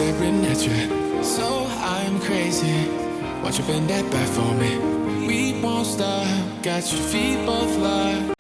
staring at you. So I'm crazy. Watch you bend that back for me. We won't stop. Got your feet both locked.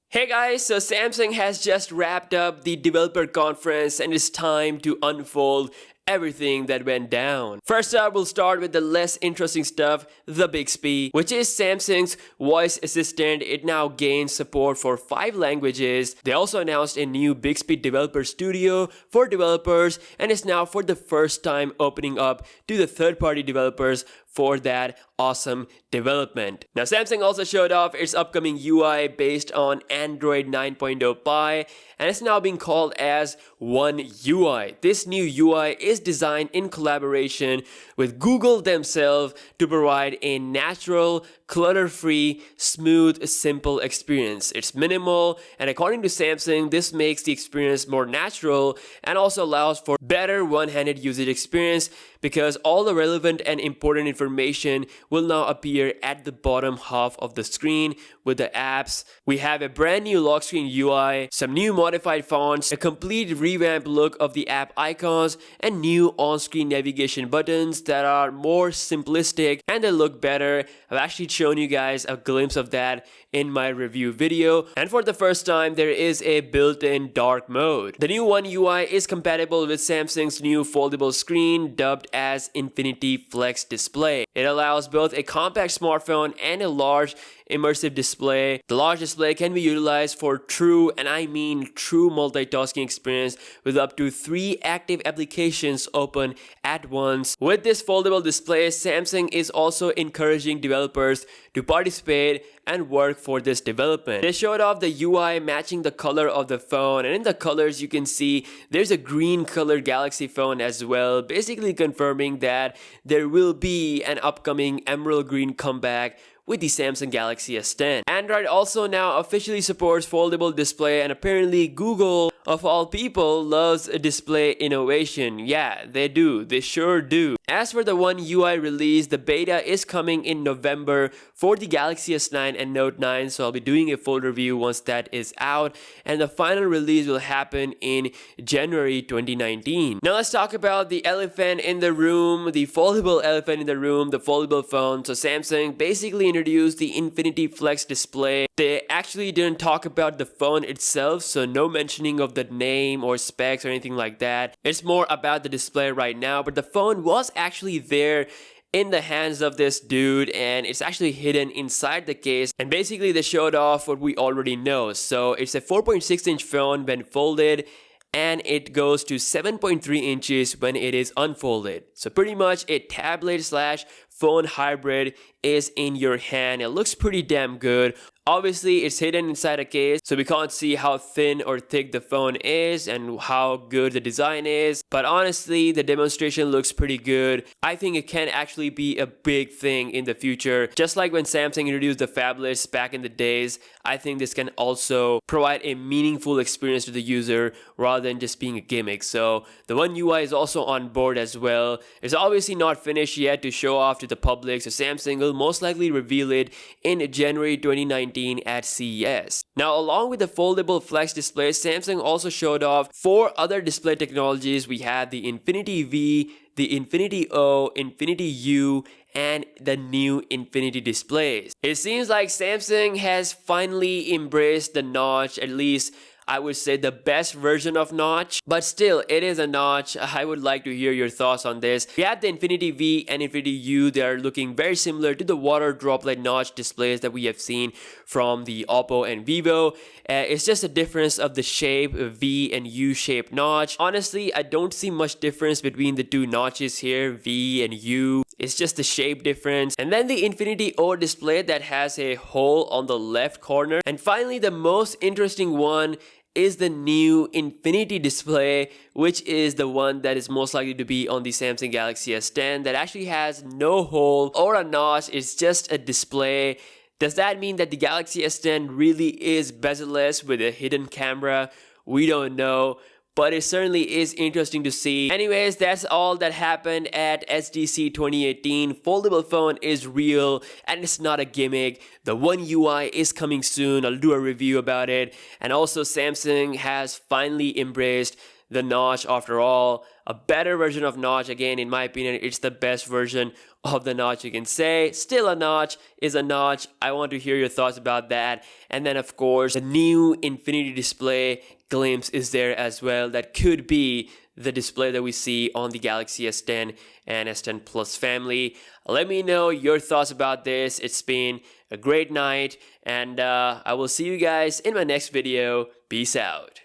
Hey guys, so Samsung has just wrapped up the developer conference and it's time to unfold everything that went down. First up, we'll start with the less interesting stuff, the Bixby, which is Samsung's voice assistant. It now gains support for 5 languages. They also announced a new Bixby Developer Studio for developers, and it's now for the first time opening up to the third-party developers for that awesome development. Now, Samsung also showed off its upcoming UI based on Android 9.0 Pie, and it's now being called as One UI. This new UI is designed in collaboration with Google themselves to provide a natural, clutter-free, smooth, simple experience. It's minimal, and according to Samsung, this makes the experience more natural and also allows for better one-handed usage experience because all the relevant and important information will now appear at the bottom half of the screen with the apps. We have a brand new lock screen UI, some new modified fonts, a complete revamped look of the app icons, and new on-screen navigation buttons that are more simplistic and they look better. I've actually shown you guys a glimpse of that in my review video, and for the first time there is a built-in dark mode. The new One UI is compatible with Samsung's new foldable screen dubbed as Infinity Flex Display. It allows both a compact smartphone and a large immersive display. The large display can be utilized for true, and I mean true, multitasking experience with up to 3 active applications open at once. With this foldable display, Samsung is also encouraging developers to participate and work for this development. They showed off the UI matching the color of the phone, and in the colors you can see there's a green colored Galaxy phone as well, basically confirming that there will be an upcoming emerald green comeback with the Samsung Galaxy S10. Android also now officially supports foldable display, and apparently Google, of all people, loves a display innovation. Yeah, they do. They sure do. As for the One UI release, the beta is coming in November for the Galaxy S9 and Note 9, so I'll be doing a full review once that is out, and the final release will happen in January 2019. Now let's talk about the elephant in the room, the foldable elephant in the room, the foldable phone. So Samsung basically introduced the Infinity Flex display. They actually didn't talk about the phone itself, so no mentioning of the name or specs or anything like that. It's more about the display right now, but the phone was actually there in the hands of this dude, and it's actually hidden inside the case, and basically they showed off what we already know. So it's a 4.6-inch phone when folded, and it goes to 7.3 inches when it is unfolded. So pretty much a tablet slash phone hybrid is in your hand. It looks pretty damn good. Obviously, it's hidden inside a case, so we can't see how thin or thick the phone is and how good the design is. But honestly, the demonstration looks pretty good. I think it can actually be a big thing in the future. Just like when Samsung introduced the phablets back in the days, I think this can also provide a meaningful experience to the user rather than just being a gimmick. So the One UI is also on board as well. It's obviously not finished yet to show off to the public, so Samsung will most likely reveal it in January 2019 at CES. Now, along with the foldable flex display, Samsung also showed off 4 other display technologies. We had the Infinity V, the Infinity O, Infinity U, and the new Infinity displays. It seems like Samsung has finally embraced the notch, at least I would say the best version of notch, but still it is a notch. I would like to hear your thoughts on this. We have the Infinity V and Infinity U. They are looking very similar to the water droplet notch displays that we have seen from the Oppo and Vivo. It's just a difference of the shape, V and U shaped notch. Honestly, I don't see much difference between the two notches here, V and U. It's just the shape difference. And then the Infinity O display that has a hole on the left corner. And finally, the most interesting one is the new Infinity display, which is the one that is most likely to be on the Samsung Galaxy S10, that actually has no hole or a notch. It's just a display. Does that mean that the Galaxy S10 really is bezel-less with a hidden camera? We don't know, but it certainly is interesting to see. Anyways, that's all that happened at SDC 2018. Foldable phone is real and it's not a gimmick. The One UI is coming soon. I'll do a review about it. And also Samsung has finally embraced the Notch. After all, a better version of Notch. Again, in my opinion, it's the best version of the Notch you can say. Still, a Notch is a Notch. I want to hear your thoughts about that. And then, of course, the new Infinity Display glimpse is there as well. That could be the display that we see on the Galaxy S10 and S10 Plus family. Let me know your thoughts about this. It's been a great night, and I will see you guys in my next video. Peace out.